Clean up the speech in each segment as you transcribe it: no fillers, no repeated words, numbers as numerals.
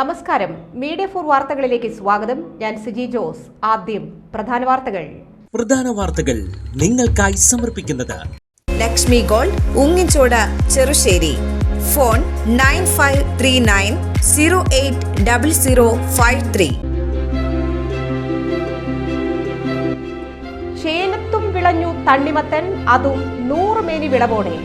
നമസ്കാരം. മീഡിയ 4 വാർത്തകളിലേക്ക് സ്വാഗതം. ഞാൻ സിജി ജോസ്. ആദ്യം പ്രധാന വാർത്തകൾ നിങ്ങൾക്കായി സമർപ്പിക്കുന്നത് ലക്ഷ്മി ഗോൾഡ്, ഉങ്ങിച്ചോട്, ചെറുശ്ശേരി. ഫോൺ 9539080053. ചേനത്തും വിളഞ്ഞു തണ്ണിമത്തൻ, അതും 100 മേനി വിളവോടെ.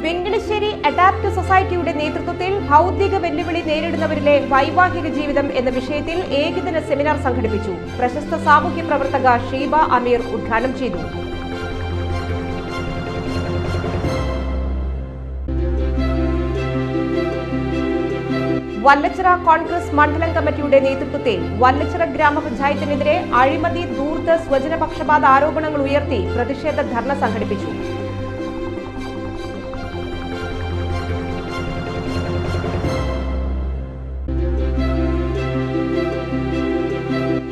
വെങ്കിടശ്ശേരി അഡാപ്റ്റ് സൊസൈറ്റിയുടെ നേതൃത്വത്തിൽ ഭൗതിക വെല്ലുവിളി നേരിടുന്നവരിലെ വൈവാഹിക ജീവിതം എന്ന വിഷയത്തിൽ ഏകദിന സെമിനാർ സംഘടിപ്പിച്ചു. പ്രശസ്ത സാമൂഹ്യ പ്രവർത്തക ഷീബ അമീർ ഉദ്ഘാടനം ചെയ്തു. വല്ലച്ചിറ കോൺഗ്രസ് മണ്ഡലം കമ്മിറ്റിയുടെ നേതൃത്വത്തിൽ വല്ലച്ചിറ ഗ്രാമപഞ്ചായത്തിനെതിരെ അഴിമതി, ധൂർത്ത്, സ്വജനപക്ഷപാത ആരോപണങ്ങൾ ഉയർത്തി പ്രതിഷേധ ധർണ സംഘടിപ്പിച്ചു.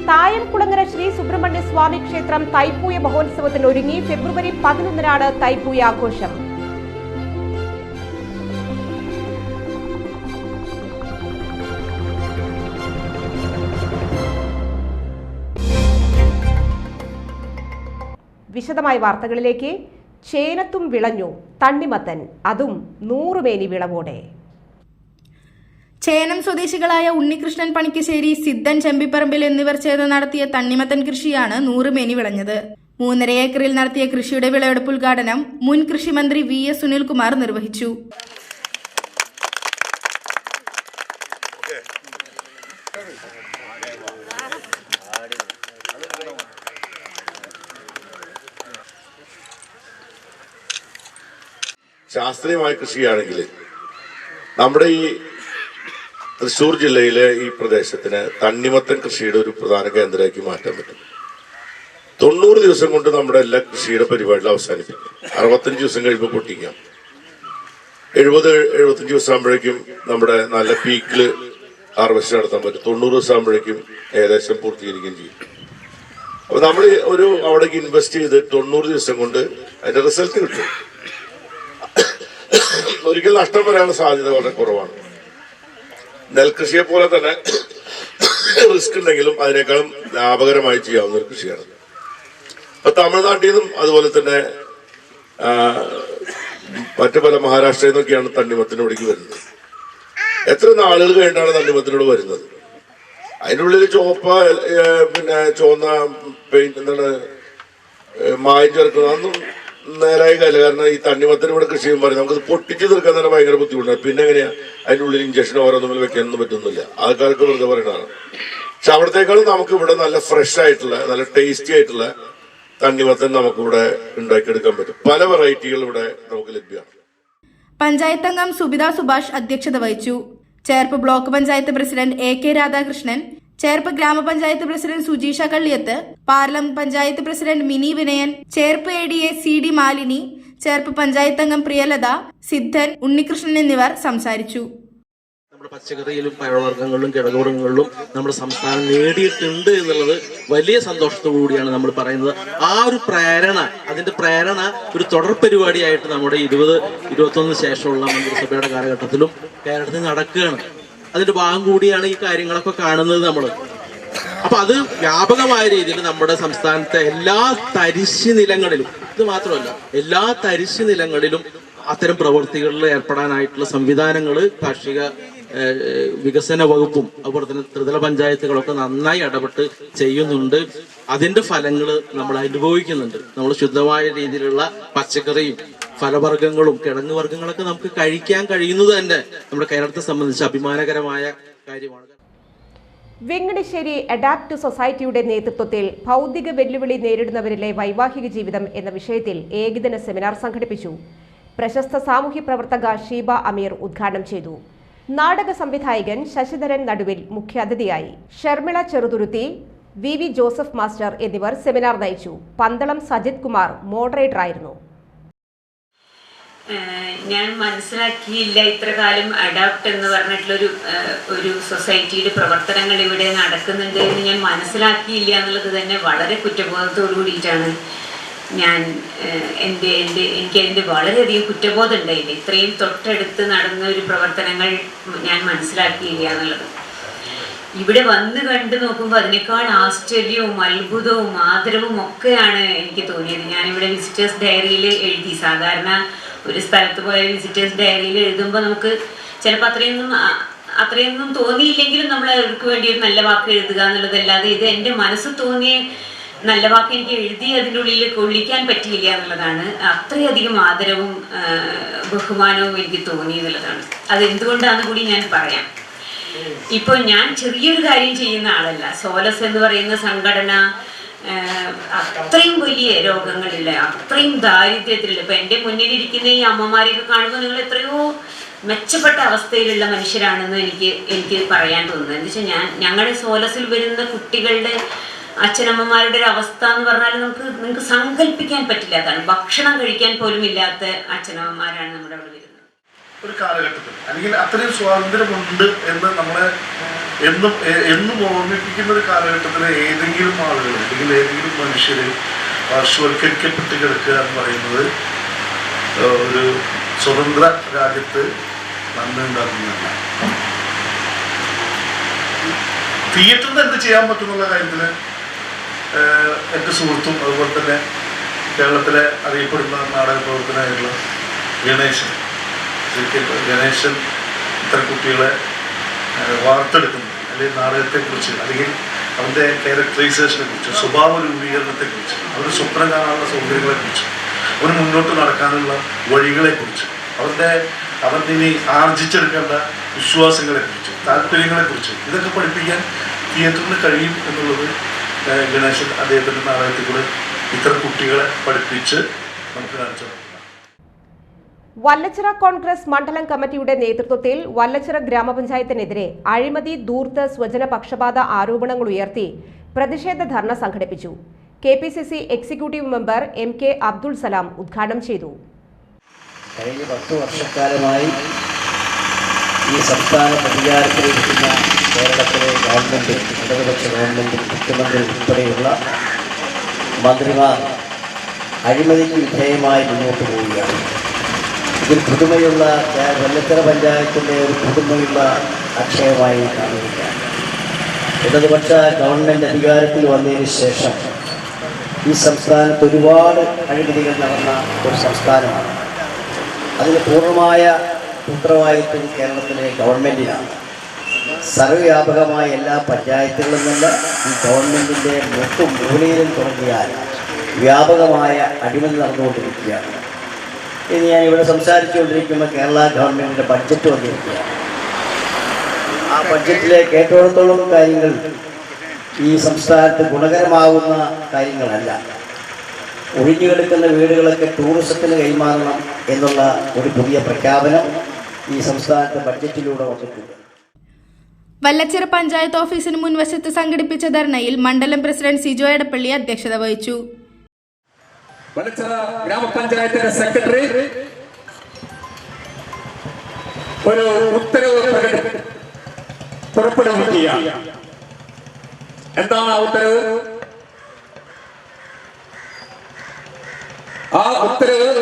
തായംകുളങ്ങര ശ്രീ സുബ്രഹ്മണ്യ സ്വാമി ക്ഷേത്രം തൈപ്പൂയ മഹോത്സവത്തിന് ഒരുങ്ങി. ഫെബ്രുവരി 11 തൈപ്പൂയ ആഘോഷം. വിശദമായ വാർത്തകളിലേക്ക്. ചേനത്തും വിളഞ്ഞു തണ്ണിമത്തൻ, അതും 100 മേനി വിളവോടെ. ചേനം സ്വദേശികളായ ഉണ്ണികൃഷ്ണൻ പണിക്കശ്ശേരി, സിദ്ധൻ ചെമ്പിപ്പറമ്പിൽ എന്നിവർ ചേർന്ന് നടത്തിയ തണ്ണിമത്തൻ കൃഷിയാണ് 100 മേനി വിളഞ്ഞത്. 3.5 ഏക്കറിൽ നടത്തിയ കൃഷിയുടെ വിളവെടുപ്പ് ഉദ്ഘാടനം മുൻ കൃഷിമന്ത്രി VS സുനിൽകുമാർ നിർവഹിച്ചു. ശാസ്ത്രീയമായ കൃഷിയാണെങ്കിൽ നമ്മുടെ ഈ തൃശ്ശൂർ ജില്ലയിലെ ഈ പ്രദേശത്തിന് തണ്ണിമത്തൻ കൃഷിയുടെ ഒരു പ്രധാന കേന്ദ്രമാക്കി മാറ്റാൻ പറ്റും. 90 ദിവസം കൊണ്ട് നമ്മുടെ എല്ലാ കൃഷിയുടെ പരിപാടികൾ അവസാനിപ്പിക്കും. 65 ദിവസം കഴിയുമ്പോൾ പൊട്ടിക്കാം. 70-75 ദിവസം ആകുമ്പോഴേക്കും നമ്മുടെ നല്ല പീക്കിൽ ഹാർവെസ്റ്റ് നടത്താൻ പറ്റും. 90 ദിവസം ആകുമ്പോഴേക്കും ഏകദേശം പൂർത്തീകരിക്കുകയും ചെയ്യും. അപ്പൊ നമ്മൾ അവിടേക്ക് ഇൻവെസ്റ്റ് ചെയ്ത് 90 ദിവസം കൊണ്ട് അതിന്റെ റിസൾട്ട് കിട്ടും. ഒരിക്കൽ നഷ്ടം വരാനുള്ള സാധ്യത വളരെ കുറവാണ്. നെൽകൃഷിയെ പോലെ തന്നെ റിസ്ക് ഉണ്ടെങ്കിലും അതിനേക്കാളും ലാഭകരമായി ചെയ്യാവുന്ന ഒരു കൃഷിയാണ്. അപ്പൊ തമിഴ്നാട്ടിൽ നിന്നും അതുപോലെ തന്നെ മറ്റു പല മഹാരാഷ്ട്രയിൽ നിന്നൊക്കെയാണ് തണ്ണിമത്തിനോടേക്ക് വരുന്നത്. എത്ര നാളുകൾ കഴിഞ്ഞാണ് തണ്ണിമത്തിനോട് വരുന്നത്? അതിൻ്റെ ഉള്ളിൽ ചുവന്ന പെയിന്റ് എന്താണ് മായം ചേർക്കുന്നത് അതൊന്നും നേരായ കാര്യം. കാരണം ഈ തണ്ണിമത്തനിവിടെ കൃഷി ചെയ്യുമ്പോൾ നമുക്കത് പൊട്ടിച്ച് തീർക്കാൻ തന്നെ ഭയങ്കര ബുദ്ധിമുട്ടാണ്. പിന്നെ എങ്ങനെയാ അതിൻ്റെ ഉള്ളിൽ ഇഞ്ചക്ഷൻ ഓരോന്നും വെക്കാനൊന്നും പറ്റുന്നില്ല. ആൾക്കാർക്ക് വെറുതെ പറയുന്നതാണ്. പക്ഷെ അവിടത്തേക്കാളും നമുക്ക് ഇവിടെ നല്ല ഫ്രഷ് ആയിട്ടുള്ള നല്ല ടേസ്റ്റി ആയിട്ടുള്ള തണ്ണിമത്തൻ നമുക്കിവിടെ ഉണ്ടാക്കിയെടുക്കാൻ പറ്റും. പല വെറൈറ്റികൾ ഇവിടെ നമുക്ക് ലഭ്യമാണ്. പഞ്ചായത്ത് അംഗം സുബിത സുഭാഷ് അധ്യക്ഷത വഹിച്ചു. Cherpu block panchayat president AK Radhakrishnan, Cherpu ഗ്രാമപഞ്ചായത്ത് president Sujeesha Kalliyath, Parlam panchayat president Mini Vinayan, Cherpu ADA CD Malini, Cherpu panchayat അംഗം പ്രിയലത, സിദ്ധൻ, ഉണ്ണികൃഷ്ണൻ എന്നിവർ സംസാരിച്ചു. നമ്മുടെ പച്ചക്കറിയിലും പഴവർഗ്ഗങ്ങളിലും കിഴങ്ങുവർഗ്ഗങ്ങളിലും നമ്മുടെ സംസ്ഥാനം നേടിയിട്ടുണ്ട് എന്നുള്ളത് വലിയ സന്തോഷത്തോടുകൂടിയാണ് നമ്മൾ പറയുന്നത്. ആ ഒരു അതിന്റെ പ്രേരണ ഒരു തുടർ പരിപാടിയായിട്ട് നമ്മുടെ 2021 ശേഷമുള്ള മന്ത്രിസഭയുടെ കാലഘട്ടത്തിലും കേരളത്തിൽ നടക്കുകയാണ്. അതിന്റെ ഭാഗം കൂടിയാണ് ഈ കാര്യങ്ങളൊക്കെ കാണുന്നത് നമ്മൾ. അപ്പൊ അത് വ്യാപകമായ രീതിയിൽ നമ്മുടെ സംസ്ഥാനത്തെ എല്ലാ തരിശ് നിലങ്ങളിലും, ഇത് മാത്രമല്ല എല്ലാ തരിശ് നിലങ്ങളിലും അത്തരം പ്രവൃത്തികളിൽ ഏർപ്പെടാനായിട്ടുള്ള സംവിധാനങ്ങൾ കാർഷിക വികസന വകുപ്പും അതുപോലെ തന്നെ ത്രിതല പഞ്ചായത്തുകളൊക്കെ നന്നായി ഇടപെട്ട് ചെയ്യുന്നുണ്ട്. അതിന്റെ ഫലങ്ങൾ നമ്മൾ അനുഭവിക്കുന്നുണ്ട്. നമ്മൾ ശുദ്ധമായ രീതിയിലുള്ള പച്ചക്കറിയും ഫലവർഗ്ഗങ്ങളും കിഴങ്ങ് വർഗ്ഗങ്ങളൊക്കെ നമുക്ക് കഴിക്കാൻ കഴിയുന്നത് തന്നെ നമ്മുടെ കേരളത്തെ സംബന്ധിച്ച് അഭിമാനകരമായ കാര്യമാണ്. വെങ്കിടശ്ശേരി അഡാപ്റ്റ് സൊസൈറ്റിയുടെ നേതൃത്വത്തിൽ ഭൗതിക വെല്ലുവിളി നേരിടുന്നവരിലെ വൈവാഹിക ജീവിതം എന്ന വിഷയത്തിൽ ഏകദിന സെമിനാർ സംഘടിപ്പിച്ചു. പ്രശസ്ത സാമൂഹ്യ പ്രവർത്തക ഷീബ അമീർ ഉദ്ഘാടനം ചെയ്തു. നാടക സംവിധായകൻ ശശിധരൻ നടുവിൽ മുഖ്യാതിഥിയായി. Sharmila Cheruthuruthy, VV Joseph master എന്നിവർ സെമിനാർ നയിച്ചു. പന്തളം സജിത് കുമാർ മോഡറേറ്ററായിരുന്നു. ഞാൻ മനസ്സിലാക്കിയില്ല ഇത്ര കാലം അഡാപ്റ്റ് എന്ന് പറഞ്ഞിട്ടുള്ളൊരു ഒരു സൊസൈറ്റിയുടെ പ്രവർത്തനങ്ങൾ ഇവിടെ നടക്കുന്നുണ്ട് എന്ന് ഞാൻ മനസ്സിലാക്കിയില്ല എന്നുള്ളത് തന്നെ വളരെ കുറ്റബോധത്തോടു കൂടിയിട്ടാണ് ഞാൻ എനിക്കതിൻ്റെ വളരെയധികം കുറ്റബോധം ഉണ്ടായില്ല. ഇത്രയും തൊട്ടടുത്ത് നടന്ന ഒരു പ്രവർത്തനങ്ങൾ ഞാൻ മനസ്സിലാക്കിയില്ല എന്നുള്ളത്. ഇവിടെ വന്ന് കണ്ടു നോക്കുമ്പോൾ അതിനേക്കാൾ ആശ്ചര്യവും അത്ഭുതവും ആദരവും ഒക്കെയാണ് എനിക്ക് തോന്നിയത്. ഞാനിവിടെ വിസിറ്റേഴ്സ് ഡയറിയിൽ എഴുതി. സാധാരണ ഒരു സ്ഥലത്ത് പോയ വിസിറ്റേഴ്സ് ഡയറിയിൽ എഴുതുമ്പോൾ നമുക്ക് ചിലപ്പോൾ അത്രയൊന്നും തോന്നിയില്ലെങ്കിലും നമ്മൾ അവർക്ക് വേണ്ടി ഒരു നല്ല വാക്ക് എഴുതുക എന്നുള്ളതല്ലാതെ ഇത് എൻ്റെ മനസ്സ് തോന്നിയ നല്ല വാക്ക് എനിക്ക് എഴുതി അതിൻ്റെ ഉള്ളിൽ കൊള്ളിക്കാൻ പറ്റിയില്ല എന്നുള്ളതാണ്. അത്രയധികം ആദരവും ബഹുമാനവും എനിക്ക് തോന്നി എന്നുള്ളതാണ്. അതെന്തുകൊണ്ടാണെന്ന് കൂടി ഞാൻ പറയാം. ഇപ്പോൾ ഞാൻ ചെറിയൊരു കാര്യം ചെയ്യുന്ന ആളല്ല. സോലസ് എന്ന് പറയുന്ന സംഘടന അത്രയും വലിയ രോഗങ്ങളില്ല, അത്രയും ദാരിദ്ര്യത്തിലുള്ള, ഇപ്പം എൻ്റെ മുന്നിലിരിക്കുന്ന ഈ അമ്മമാരെയൊക്കെ കാണുമ്പോൾ നിങ്ങൾ എത്രയോ മെച്ചപ്പെട്ട അവസ്ഥയിലുള്ള മനുഷ്യരാണെന്ന് എനിക്ക് പറയാൻ തോന്നുന്നത്. എന്ന് വെച്ചാൽ ഞങ്ങളുടെ സോലസിൽ വരുന്ന കുട്ടികളുടെ അച്ഛനമ്മമാരുടെ ഒരു അവസ്ഥ എന്ന് പറഞ്ഞാൽ നിങ്ങൾക്ക് സങ്കല്പിക്കാൻ പറ്റില്ലാത്തതാണ്. ഭക്ഷണം കഴിക്കാൻ പോലും ഇല്ലാത്ത അച്ഛനമ്മമാരാണ് നമ്മുടെ അവിടെ വരുന്നത്. ഒരു കാലഘട്ടത്തിൽ അല്ലെങ്കിൽ അത്രയും സ്വാതന്ത്ര്യമുണ്ട് എന്ന് നമ്മളെ എന്നും ഓർമ്മിപ്പിക്കുന്ന ഒരു കാലഘട്ടത്തിലെ ഏതെങ്കിലും ആളുകൾ അല്ലെങ്കിൽ ഏതെങ്കിലും മനുഷ്യർ പാർശ്വവൽക്കരിക്കപ്പെട്ട് കിടക്കുക എന്ന് പറയുന്നത് ഒരു സ്വതന്ത്ര രാജ്യത്ത് നന്മ ഉണ്ടാക്കുന്നതല്ല. തിയേറ്ററിൽ എന്ത് ചെയ്യാൻ പറ്റുന്നുള്ള കാര്യത്തിൽ എൻ്റെ സുഹൃത്തും അതുപോലെ തന്നെ കേരളത്തിലെ അറിയപ്പെടുന്ന നാടക പ്രവർത്തനമായിട്ടുള്ള ഗണേശൻ ഇത്തരം കുട്ടികളെ വാർത്തെടുക്കുന്നു. അല്ലെങ്കിൽ നാടകത്തെക്കുറിച്ച് അല്ലെങ്കിൽ അവൻ്റെ ക്യാരക്ടറൈസേഷനെ കുറിച്ച്, സ്വഭാവ രൂപീകരണത്തെക്കുറിച്ച്, അവരുടെ സ്വപ്നം കാണാനുള്ള സൗകര്യങ്ങളെക്കുറിച്ച്, അവന് മുന്നോട്ട് നടക്കാനുള്ള വഴികളെക്കുറിച്ച്, അവരിനി ആർജിച്ചെടുക്കേണ്ട വിശ്വാസങ്ങളെക്കുറിച്ച്, താല്പര്യങ്ങളെക്കുറിച്ച് ഇതൊക്കെ പഠിപ്പിക്കാൻ തിയേറ്ററിന് കഴിയും എന്നുള്ളത് ഗണേശൻ അദ്ദേഹത്തിൻ്റെ നാടകത്തിൽ കൂടെ ഇത്തരം കുട്ടികളെ പഠിപ്പിച്ച് നമുക്ക് കാണിച്ചു. വല്ലച്ചിറ കോൺഗ്രസ് മണ്ഡലം കമ്മിറ്റിയുടെ നേതൃത്വത്തിൽ വല്ലച്ചിറ ഗ്രാമപഞ്ചായത്തിനെതിരെ അഴിമതി, ധൂർത്ത്, സ്വജന പക്ഷപാത ആരോപണങ്ങൾ ഉയർത്തി പ്രതിഷേധ ധർണ സംഘടിപ്പിച്ചു. KPCC executive member MK Abdul Salam ഉദ്ഘാടനം ചെയ്തു. കഴിഞ്ഞ 10 വർഷക്കാലമായി ഈ സംസ്ഥാനത്ത് അധികാരത്തിലിരിക്കുന്ന കേരളത്തിലെ ഗവൺമെൻറ്, ഇടതുപക്ഷ ഗവൺമെൻറ്, മുഖ്യമന്ത്രി ഉൾപ്പെടെയുള്ള മന്ത്രിമാർ അഴിമതിക്ക് വിധേയമായി മുന്നോട്ട് പോവുകയാണ്. ഇതിൽ പുതുമയുള്ള വല്ലച്ചിറ പഞ്ചായത്തിൻ്റെ ഒരു പുതുമയുള്ള അക്ഷയമായി കാണുകയാണ്. ഇടതുപക്ഷ ഗവൺമെൻറ് അധികാരത്തിൽ വന്നതിന് ശേഷം ഈ സംസ്ഥാനത്ത് ഒരുപാട് അഴിമതികൾ നടന്ന ഒരു സംസ്ഥാനമാണ്. അതിന് പൂർണ്ണമായ ഉത്തരവാദിത്വം കേരളത്തിലെ ഗവൺമെൻറ്റിനാണ്. സർവ്വവ്യാപകമായ എല്ലാ പഞ്ചായത്തുകളിൽ നിന്ന് ഈ ഗവൺമെൻറ്റിൻ്റെ മൊത്തം മൂലയിലും തുടങ്ങിയാൽ വ്യാപകമായ അഴിമതി നടന്നുകൊണ്ടിരിക്കുകയാണ്. ഇനി ഞാനിവിടെ സംസാരിച്ചുകൊണ്ടിരിക്കുമ്പോൾ കേരള ഗവൺമെൻറ്റിൻ്റെ ബഡ്ജറ്റ് വന്നിരിക്കുകയാണ്. ആ ബഡ്ജറ്റിലെ കേട്ടോടത്തോളം കാര്യങ്ങൾ ഈ സംസ്ഥാനത്ത് ഗുണകരമാകുന്ന കാര്യങ്ങളല്ല. ഒഴിഞ്ഞുകിടക്കുന്ന വീടുകളൊക്കെ ടൂറിസത്തിന് കൈമാറണം എന്നുള്ള ഒരു പുതിയ പ്രഖ്യാപനം ഈ സംസ്ഥാനത്തെ ബഡ്ജറ്റിലൂടെ വന്നിട്ടുണ്ട്. വല്ലച്ചിറ പഞ്ചായത്ത് ഓഫീസിന് മുൻവശത്ത് സംഘടിപ്പിച്ച ധർണയിൽ മണ്ഡലം പ്രസിഡന്റ് സിജോ എടപ്പള്ളി അധ്യക്ഷത വഹിച്ചു. വല്ലച്ചിറ ഗ്രാമപഞ്ചായത്തിന്റെ സെക്രട്ടറി ഒരു ഉത്തരവ് പുറപ്പെടുവിക്കുകയാണ്. എന്താണ് ആ ഉത്തരവ്? ആ ഉത്തരവ്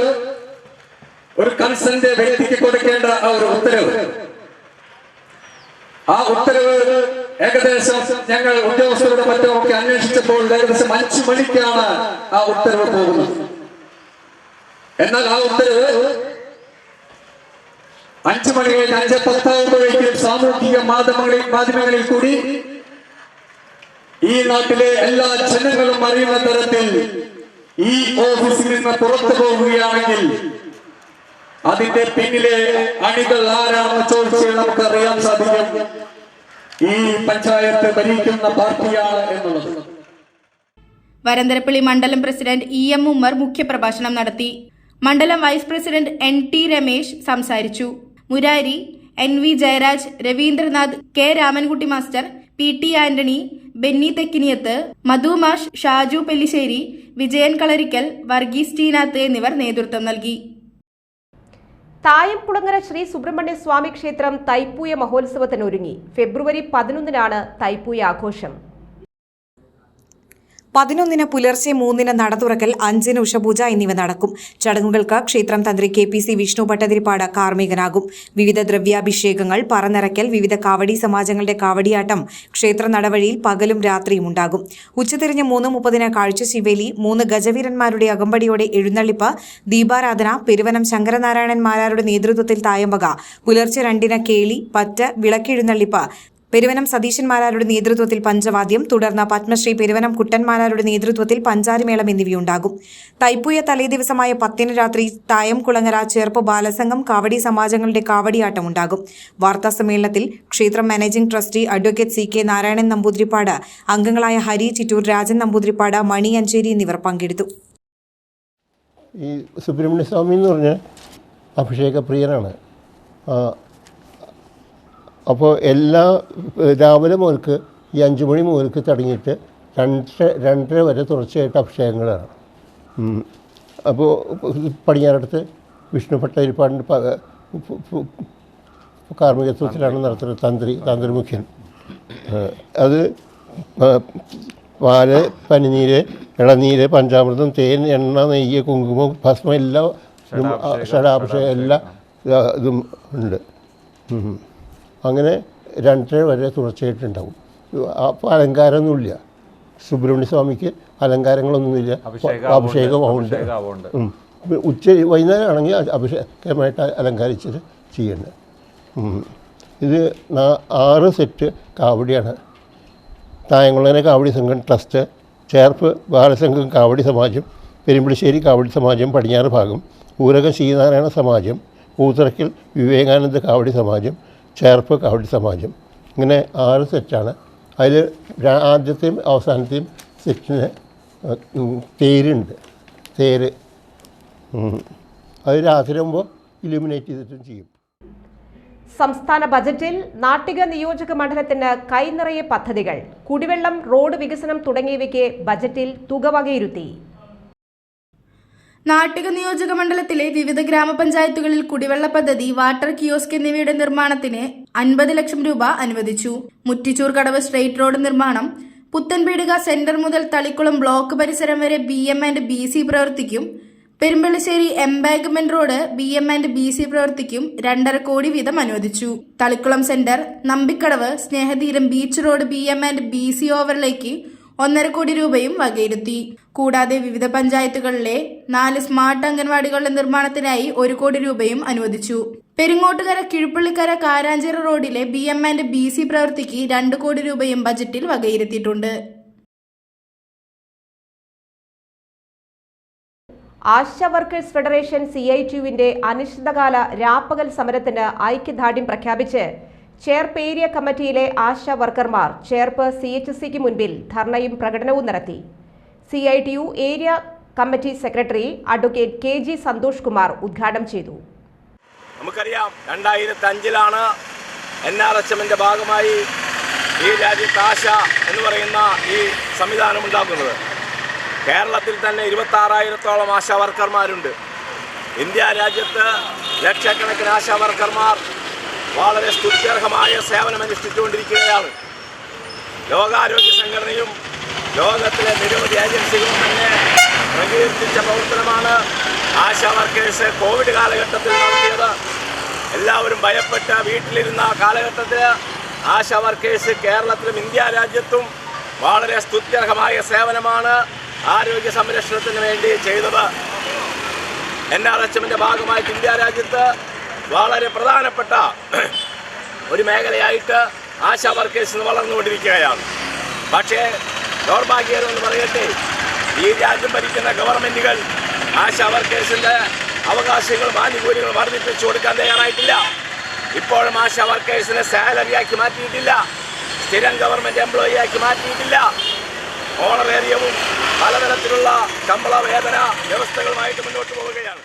ഒരു കൺസേൺഡ് വ്യക്തിക്ക് കൊടുക്കേണ്ട ആ ഒരു ഉത്തരവ്. ആ ഉത്തരവ് ഏകദേശം ഞങ്ങൾ ഉദ്യോഗസ്ഥരുടെ മറ്റുമൊക്കെ അന്വേഷിച്ചപ്പോൾ ഏകദേശം 5 മണിക്കാണ് ആ ഉത്തരവ് പോകുന്നത്. എന്നാൽ ആ ഉത്തരവ് 5 മണി കഴിഞ്ഞ് 5:10 ആകുമ്പോഴേക്കും സാമൂഹിക മാധ്യമങ്ങളിൽ കൂടി ഈ നാട്ടിലെ എല്ലാ ജനങ്ങളും അറിയുന്ന തരത്തിൽ ഈ ഓഫീസിൽ നിന്ന് പുറത്തു പോകുകയാണെങ്കിൽ അതിന്റെ പിന്നിലെ അണികൾ ആരാണെന്ന് ചോദിച്ചാൽ നമുക്ക് അറിയാൻ സാധിക്കും. ഈ പഞ്ചായത്ത് ഭരിക്കുന്ന പാർട്ടിയാണ് എന്നുള്ളത്. വരന്തരപ്പള്ളി മണ്ഡലം പ്രസിഡന്റ് EM ഉമ്മർ മുഖ്യപ്രഭാഷണം നടത്തി. മണ്ഡലം വൈസ് പ്രസിഡന്റ് NT രമേശ് സംസാരിച്ചു. Murari, NV Jayaraj, Ravindranath, K Ramankutty master, PT Antony, Benny Thekkiniyath, മധുമാഷ്, ഷാജു പെല്ലിശ്ശേരി, വിജയൻ കളരിക്കൽ, വർഗീസ് ടീനാത്ത് എന്നിവർ നേതൃത്വം നൽകി. തായംകുളങ്ങര ശ്രീ സുബ്രഹ്മണ്യ സ്വാമി ക്ഷേത്രം തൈപ്പൂയ മഹോത്സവത്തിനൊരുങ്ങി. ഫെബ്രുവരി 11 തൈപ്പൂയ ആഘോഷം. 11 പുലർച്ചെ 3 നട തുറക്കൽ, 5 ഉഷപൂജ എന്നിവ നടക്കും. ചടങ്ങുകൾക്ക് ക്ഷേത്രം തന്ത്രി KPC വിഷ്ണു ഭട്ടതിരിപ്പാട് കാർമ്മികനാകും. വിവിധ ദ്രവ്യാഭിഷേകങ്ങൾ, പറനിറയ്ക്കൽ, വിവിധ കാവടി സമാജങ്ങളുടെ കാവടിയാട്ടം ക്ഷേത്ര നടവഴിയിൽ പകലും രാത്രിയും ഉണ്ടാകും. ഉച്ചതിരിഞ്ഞ് 3:30 കാഴ്ചശിവേലി, 3 ഗജവീരന്മാരുടെ അകമ്പടിയോടെ എഴുന്നള്ളിപ്പ്, ദീപാരാധന, പെരുവനം ശങ്കരനാരായണൻ മാരാരുടെ നേതൃത്വത്തിൽ തായമ്പക, പുലർച്ചെ 2 കേളി, പറ്റ്, വിളക്കെഴുന്നള്ളിപ്പ്, പെരുവനം സതീശന്മാരാരുടെ നേതൃത്വത്തിൽ പഞ്ചവാദ്യം, തുടർന്ന് പത്മശ്രീ പെരുവനം കുട്ടന്മാരാരുടെ നേതൃത്വത്തിൽ പഞ്ചാരിമേളം എന്നിവയുണ്ടാകും. തൈപ്പൂയ തലേദിവസമായ 10 രാത്രി തായംകുളങ്ങര ചേർപ്പ് ബാലസംഘം കാവടി സമാജങ്ങളുടെ കാവടിയാട്ടം ഉണ്ടാകും. വാർത്താസമ്മേളനത്തിൽ ക്ഷേത്രം managing trustee advocate CK Narayanan Namboothiripad, അംഗങ്ങളായ ഹരി ചിറ്റൂർ, രാജൻ നമ്പൂതിരിപ്പാട്, മണി അഞ്ചേരി എന്നിവർ പങ്കെടുത്തു. ഈ സുബ്രഹ്മണ്യ സ്വാമി എന്ന് പറഞ്ഞാൽ അഭിഷേകപ്രിയനാണ്. അപ്പോൾ രാവിലെ മുതൽക്ക് ഈ 5 മണി മുതൽക്ക് തുടങ്ങിയിട്ട് 2:30 വരെ തുടർച്ചയായിട്ട് അഭിഷേകങ്ങളാണ്. അപ്പോൾ പടിഞ്ഞാറടുത്ത് വിഷ്ണു ഭട്ടതിരിപ്പാടിൻ്റെ കാർമ്മികത്വത്തിലാണ് നടത്തുന്നത് തന്ത്രിമുഖ്യൻ. അത് പാല്, പനിനീര്, ഇളനീര്, പഞ്ചാമൃതം, തേൻ, എണ്ണ, നെയ്യ്, കുങ്കുമം, ഭസ്മം, എല്ലാ ഷടാഭിഷേകം എല്ലാ ഇതും ഉണ്ട്. അങ്ങനെ 2:30 വരെ തുടർച്ചയായിട്ടുണ്ടാവും. അപ്പോൾ അലങ്കാരമൊന്നുമില്ല. സുബ്രഹ്മണ്യ സ്വാമിക്ക് അലങ്കാരങ്ങളൊന്നുമില്ല. അഭിഷേകമുണ്ട്. വൈകുന്നേരം ആണെങ്കിൽ അഭിഷേകമായിട്ട് അലങ്കരിച്ചത് ചെയ്യേണ്ടത്. ഇത് 6 സെറ്റ് കാവടിയാണ്. തായംകുളങ്ങര കാവടി സംഘം ട്രസ്റ്റ്, ചേർപ്പ് ബാലസംഘം കാവടി സമാജം, പെരുമ്പളിശ്ശേരി കാവടി സമാജം പടിഞ്ഞാറ് ഭാഗം, ഊരകം ശ്രീനാരായണ സമാജം, പൂത്തറയ്ക്കൽ വിവേകാനന്ദ കാവടി സമാജം, ചേർപ്പ് കാവടി സമാജം. ഇങ്ങനെ 6 സെറ്റാണ്. അതിൽ ആദ്യത്തെയും അവസാനത്തെയും സെറ്റിന് തേരുണ്ട്. തേര് അത് രാത്രിയാകുമ്പോൾ ഇലുമിനേറ്റ് ചെയ്തിട്ടും ചെയ്യും. സംസ്ഥാന ബജറ്റിൽ നാട്ടിക നിയോജക മണ്ഡലത്തിന് കൈനിറയെ പദ്ധതികൾ. കുടിവെള്ളം, റോഡ് വികസനം തുടങ്ങിയവയ്ക്ക് ബജറ്റിൽ തുക വകയിരുത്തി. നാട്ടിക നിയോജക മണ്ഡലത്തിലെ വിവിധ ഗ്രാമപഞ്ചായത്തുകളിൽ കുടിവെള്ള പദ്ധതി, വാട്ടർ കിയോസ്ക് എന്നിവയുടെ നിർമ്മാണത്തിന് 50 ലക്ഷം രൂപ അനുവദിച്ചു. മുറ്റിച്ചൂർ കടവ് സ്ട്രെയിറ്റ് റോഡ് നിർമ്മാണം, പുത്തൻപീടിക സെന്റർ മുതൽ തളിക്കുളം ബ്ലോക്ക് പരിസരം വരെ BM&BC പ്രവർത്തിക്കും. പെരുമ്പള്ളിശ്ശേരി എംബാങ്ക്മെന്റ് റോഡ് BM&BC പ്രവർത്തിക്കും. 2.5 കോടി വീതം അനുവദിച്ചു. തളിക്കുളം സെന്റർ, നമ്പിക്കടവ്, സ്നേഹതീരം ബീച്ച് റോഡ് BM&BC ഓവർലേക്ക് 1.5 കോടി രൂപയും വകയിരുത്തി. കൂടാതെ വിവിധ പഞ്ചായത്തുകളിലെ 4 സ്മാർട്ട് അംഗൻവാടികളുടെ നിർമ്മാണത്തിനായി 1 കോടി രൂപയും അനുവദിച്ചു. പെരിങ്ങോട്ടുകര കിഴുപ്പള്ളിക്കര കാരാഞ്ചിറ റോഡിലെ BM&BC പ്രവൃത്തിക്ക് 2 കോടി രൂപയും ബജറ്റിൽ വകയിരുത്തിയിട്ടുണ്ട്. ആശാ വർക്കേഴ്സ് ഫെഡറേഷൻ CITU-വിന്റെ അനിശ്ചിതകാല രാപ്പകൽ സമരത്തിന് ഐക്യദാർഢ്യം പ്രഖ്യാപിച്ച് ചേർപ്പ് ഏരിയ കമ്മിറ്റിയിലെ ആശാ വർക്കർമാർ ചേർപ്പ് CHC-ക്ക് മുൻപിൽ ധർണയും പ്രകടനവും നടത്തി. CITU area committee secretary advocate KG Santhosh Kumar ഉദ്ഘാടനം ചെയ്തു. നമുക്കറിയാം 2005 NRHM-ന്റെ ഭാഗമായി ഈ രാജ്യത്ത് ആശ എന്ന് പറയുന്ന ഈ സംവിധാനം ഉണ്ടാക്കുന്നത്. കേരളത്തിൽ തന്നെ 26,000-ഓളം ആശാ വർക്കർമാരുണ്ട്. ഇന്ത്യ രാജ്യത്ത് ലക്ഷക്കണക്കിന് ആശാ വർക്കർമാർ വളരെ സ്തുത്യർഹമായ സേവനമനുഷ്ഠിച്ചുകൊണ്ടിരിക്കുകയാണ്. ലോകാരോഗ്യ സംഘടനയും ലോകത്തിലെ നിരവധി ഏജൻസികളും തന്നെ പ്രകീർത്തിച്ച പ്രവർത്തനമാണ് ആശാ വർക്കേഴ്സ് കോവിഡ് കാലഘട്ടത്തിൽ നടത്തിയത്. എല്ലാവരും ഭയപ്പെട്ട് വീട്ടിലിരുന്ന കാലഘട്ടത്തിൽ ആശാ വർക്കേഴ്സ് കേരളത്തിലും ഇന്ത്യ രാജ്യത്തും വളരെ സ്തുത്യർഹമായ സേവനമാണ് ആരോഗ്യ സംരക്ഷണത്തിന് വേണ്ടി ചെയ്തത്. NRHM-ന്റെ ഭാഗമായിട്ട് ഇന്ത്യ രാജ്യത്ത് വളരെ പ്രധാനപ്പെട്ട ഒരു മേഖലയായിട്ട് ആശാ വർക്കേഴ്സ് വളർന്നുകൊണ്ടിരിക്കുകയാണ്. പക്ഷേ ദൗർഭാഗ്യകരമെന്ന് പറയട്ടെ, ഈ രാജ്യം ഭരിക്കുന്ന ഗവൺമെൻറ്റുകൾ ആശാ വർക്കേഴ്സിൻ്റെ അവകാശങ്ങളും ആനുകൂല്യങ്ങളും വർദ്ധിപ്പിച്ചു കൊടുക്കാൻ തയ്യാറായിട്ടില്ല. ഇപ്പോഴും ആശാ വർക്കേഴ്സിനെ സാലറിയാക്കി മാറ്റിയിട്ടില്ല, സ്ഥിരം ഗവൺമെൻറ് എംപ്ലോയിയാക്കി മാറ്റിയിട്ടില്ല. ഓണറേറിയവും പലതരത്തിലുള്ള ശമ്പള വേതന വ്യവസ്ഥകളുമായിട്ട് മുന്നോട്ട് പോവുകയാണ്.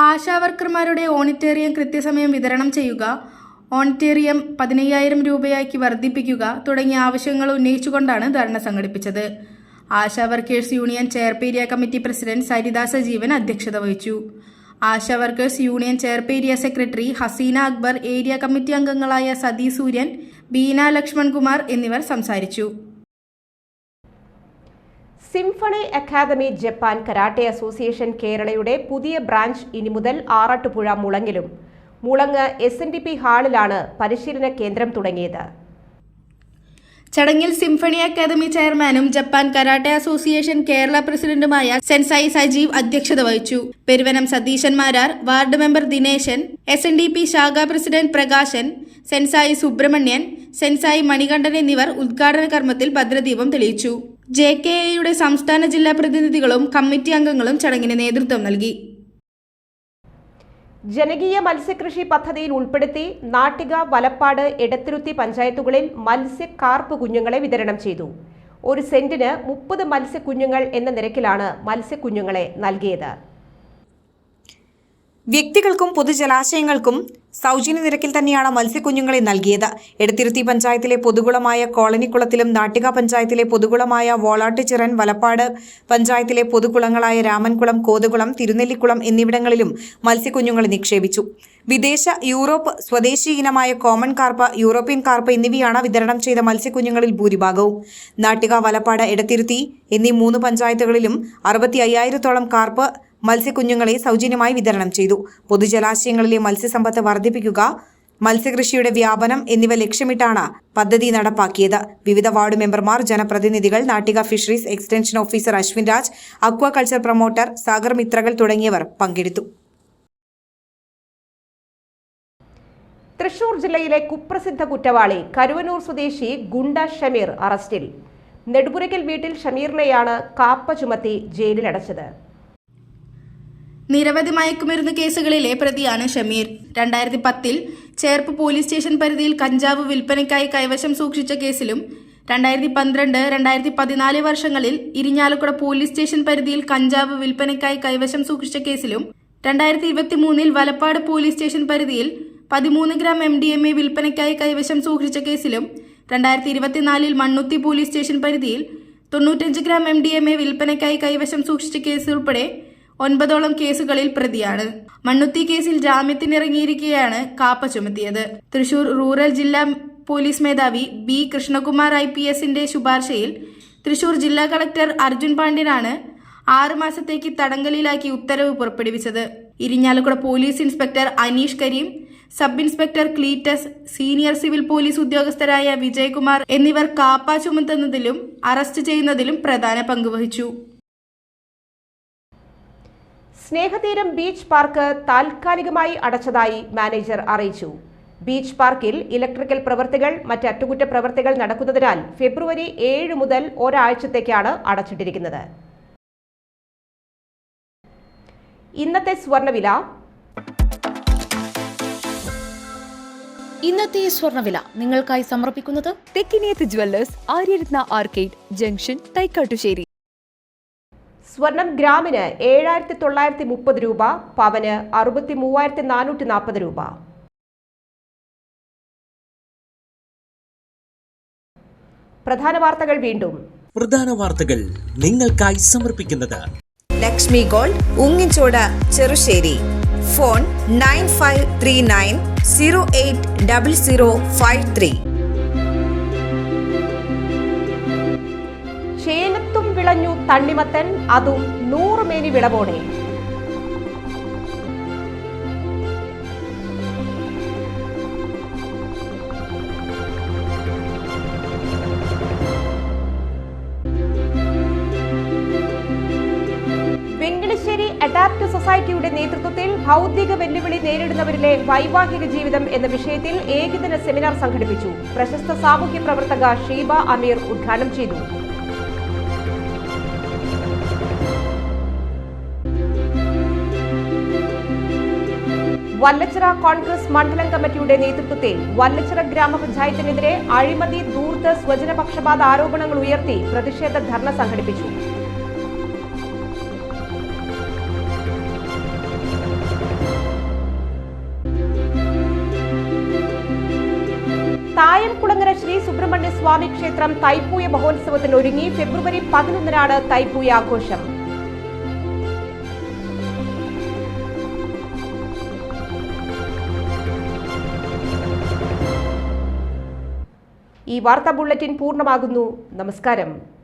ആശാ വർക്കർമാരുടെ ഓണിറ്റേറിയം കൃത്യസമയം വിതരണം ചെയ്യുക, ഓണിറ്റേറിയം 15,000 രൂപയാക്കി വർദ്ധിപ്പിക്കുക തുടങ്ങിയ ആവശ്യങ്ങൾ ഉന്നയിച്ചുകൊണ്ടാണ് ധർണ സംഘടിപ്പിച്ചത്. Asha workers union Cherpu area committee president Saridasa Jeevan അധ്യക്ഷത വഹിച്ചു. Asha workers union Cherpu area secretary Haseena Akbar, area committee അംഗങ്ങളായ സതി സൂര്യൻ, ബീന ലക്ഷ്മൺകുമാർ എന്നിവർ സംസാരിച്ചു. Symphony academy Japan karate association കേരളയുടെ പുതിയ ബ്രാഞ്ച് ഇനി മുതൽ ആറാട്ടുപുഴ മുളങ്ങിലും മുളങ്ങ് SNDP ഹാളിലാണ് പരിശീലന കേന്ദ്രം തുടങ്ങിയത്. ചടങ്ങിൽ സിംഫണി അക്കാദമി ചെയർമാനും ജപ്പാൻ കരാട്ടെ അസോസിയേഷൻ കേരള പ്രസിഡന്റുമായ സെൻസായി സജീവ് അധ്യക്ഷത വഹിച്ചു. Peruvanam Satheesan Marar, ward member Dineshan, SNDP ശാഖാ president Prakashan, sensei Subramanian, sensei Manikandan എന്നിവർ ഉദ്ഘാടന കർമ്മത്തിൽ ഭദ്രദീപം തെളിയിച്ചു. JKAയുടെ സംസ്ഥാന ജില്ലാ പ്രതിനിധികളും കമ്മിറ്റി അംഗങ്ങളും ചടങ്ങിന് നേതൃത്വം നൽകി. ജനകീയ മത്സ്യകൃഷി പദ്ധതിയിൽ ഉൾപ്പെടുത്തി നാട്ടിക, വലപ്പാട്, എടത്തിരുത്തി പഞ്ചായത്തുകളിൽ മത്സ്യക്കാർപ്പ് കുഞ്ഞുങ്ങളെ വിതരണം ചെയ്തു. ഒരു സെന്റിന് 30 മത്സ്യക്കുഞ്ഞുങ്ങൾ എന്ന നിരക്കിലാണ് മത്സ്യക്കുഞ്ഞുങ്ങളെ നൽകിയത്. വ്യക്തികൾക്കും പൊതുജലാശയങ്ങൾക്കും സൗജന്യ നിരക്കിൽ തന്നെയാണ് മത്സ്യക്കുഞ്ഞുങ്ങളെ നൽകിയത്. എടത്തിരുത്തി പഞ്ചായത്തിലെ പൊതുകുളമായ കോളനിക്കുളത്തിലും നാട്ടിക പഞ്ചായത്തിലെ പൊതുകുളമായ വോളാട്ടുചിറൻ, വലപ്പാട് പഞ്ചായത്തിലെ പൊതുകുളങ്ങളായ രാമൻകുളം, കോതുകുളം, തിരുനെല്ലിക്കുളം എന്നിവിടങ്ങളിലും മത്സ്യക്കുഞ്ഞുങ്ങളെ നിക്ഷേപിച്ചു. വിദേശ, യൂറോപ്പ്, സ്വദേശി ഇനമായ കോമൺ കാർപ്പ്, യൂറോപ്യൻ കാർപ്പ് എന്നിവയാണ് വിതരണം ചെയ്ത മത്സ്യക്കുഞ്ഞുങ്ങളിൽ ഭൂരിഭാഗവും. നാട്ടിക, വലപ്പാട്, എടത്തിരുത്തി എന്നീ 3 പഞ്ചായത്തുകളിലും 65,000-ഓളം കാർപ്പ് മത്സ്യക്കുഞ്ഞുങ്ങളെ സൗജന്യമായി വിതരണം ചെയ്തു. പൊതുജലാശയങ്ങളിലെ മത്സ്യസമ്പത്ത് വർദ്ധിപ്പിക്കുക, മത്സ്യകൃഷിയുടെ വ്യാപനം എന്നിവ ലക്ഷ്യമിട്ടാണ് പദ്ധതി നടപ്പാക്കിയത്. വിവിധ വാർഡ് മെമ്പർമാർ, ജനപ്രതിനിധികൾ, Nattika fisheries extension officer Ashwin Raj, aquaculture promoter Sagar മിത്രകൾ തുടങ്ങിയവർ പങ്കെടുത്തു. തൃശൂർ ജില്ലയിലെ കുപ്രസിദ്ധ കുറ്റവാളി കരുവന്നൂർ സ്വദേശി ഗുണ്ട ഷമീർ അറസ്റ്റിൽ. നെടുപുരയ്ക്കൽ വീട്ടിൽ ഷമീറിനെയാണ് കാപ്പ ചുമത്തി ജയിലിലടച്ചത്. നിരവധി മയക്കുമരുന്ന് കേസുകളിലെ പ്രതിയാണ് ഷമീർ. 2010-ൽ ചേർപ്പ് പോലീസ് സ്റ്റേഷൻ പരിധിയിൽ കഞ്ചാവ് വിൽപ്പനയ്ക്കായി കൈവശം സൂക്ഷിച്ച കേസിലും 2012, 2014 വർഷങ്ങളിൽ ഇരിഞ്ഞാലക്കുട പോലീസ് സ്റ്റേഷൻ പരിധിയിൽ കഞ്ചാവ് വിൽപ്പനയ്ക്കായി കൈവശം സൂക്ഷിച്ച കേസിലും 2023-ൽ വലപ്പാട് പോലീസ് സ്റ്റേഷൻ പരിധിയിൽ 13 ഗ്രാം MDMA വിൽപ്പനയ്ക്കായി കൈവശം സൂക്ഷിച്ച കേസിലും 2024-ൽ മണ്ണുത്തി പോലീസ് സ്റ്റേഷൻ പരിധിയിൽ 95 ഗ്രാം MDMA വിൽപ്പനയ്ക്കായി കൈവശം സൂക്ഷിച്ച കേസ് ഉൾപ്പെടെ 9ഓളം കേസുകളിൽ പ്രതിയാണ്. മണ്ണുത്തി കേസിൽ ജാമ്യത്തിനിറങ്ങിയിരിക്കെയാണ് കാപ്പ ചുമത്തിയത്. തൃശൂർ റൂറൽ ജില്ലാ പോലീസ് മേധാവി B. കൃഷ്ണകുമാർ IPSന്റെ ശുപാർശയിൽ തൃശൂർ ജില്ലാ കളക്ടർ അർജുൻ പാണ്ഡ്യനാണ് 6 മാസത്തേക്ക് തടങ്കലിലാക്കി ഉത്തരവ് പുറപ്പെടുവിച്ചത്. Irinjalakuda police inspector Aneesh Kareem, sub inspector Cleetus, senior civil police ഉദ്യോഗസ്ഥരായ വിജയകുമാർ എന്നിവർ കാപ്പ ചുമത്തുന്നതിലും അറസ്റ്റ് ചെയ്യുന്നതിലും പ്രധാന പങ്കുവഹിച്ചു. സ്നേഹതീരം ബീച്ച് പാർക്ക് താൽക്കാലികമായി അടച്ചതായി മാനേജർ അറിയിച്ചു. ബീച്ച് പാർക്കിൽ ഇലക്ട്രിക്കൽ പ്രവൃത്തികൾ, മറ്റ് അറ്റകുറ്റപ്രവൃത്തികൾ നടക്കുന്നതിനാൽ ഫെബ്രുവരി 7 മുതൽ ഒരാഴ്ചത്തേക്കാണ് അടച്ചിട്ടിരിക്കുന്നത്. ഇന്നത്തെ സ്വർണ്ണവില. ഇന്നത്തെ സ്വർണ്ണവില നിങ്ങൾക്കായി സമർപ്പിക്കുന്നത് Thekkiniyath jewellers, Aryaratna arcade junction, Thaikkattussery. സ്വർണം ഗ്രാമിന് 7,930 രൂപ, പവന് 63,440 രൂപ. പ്രധാന വാർത്തകൾ വീണ്ടും. പ്രധാന വാർത്തകൾ നിങ്ങൾക്കായി സമർപ്പിക്കുന്നത് ലക്ഷ്മി ഗോൾഡ്, ഉങ്ങിച്ചോട്, ചെറുശ്ശേരി. ഫോൺ 9539080053. ചേനത്തും വിളഞ്ഞു തണ്ണിമത്തൻ, അതും 100 മേനി വിളവോടെ. വെങ്കടശ്ശേരി അഡാപ്റ്റ് സൊസൈറ്റിയുടെ നേതൃത്വത്തിൽ ഭൗതിക വെല്ലുവിളി നേരിടുന്നവരിലെ വൈവാഹിക ജീവിതം എന്ന വിഷയത്തിൽ ഏകദിന സെമിനാർ സംഘടിപ്പിച്ചു. പ്രശസ്ത സാമൂഹ്യ പ്രവർത്തക ഷീബ അമീർ ഉദ്ഘാടനം ചെയ്തു. വല്ലച്ചിറ കോൺഗ്രസ് മണ്ഡലം കമ്മിറ്റിയുടെ നേതൃത്വത്തിൽ വല്ലച്ചിറ ഗ്രാമപഞ്ചായത്തിനെതിരെ അഴിമതി, ധൂർത്ത്, സ്വജനപക്ഷപാത ആരോപണങ്ങൾ ഉയർത്തി പ്രതിഷേധ ധർണ സംഘടിപ്പിച്ചു. തായംകുളങ്ങര ശ്രീ സുബ്രഹ്മണ്യ സ്വാമി ക്ഷേത്രം തൈപ്പൂയ മഹോത്സവത്തിന് ഒരുങ്ങി. ഫെബ്രുവരി 11-നാണ് തൈപ്പൂയ ആഘോഷം. ഈ വാർത്താ ബുള്ളറ്റിൻ പൂർണ്ണമാകുന്നു. നമസ്കാരം.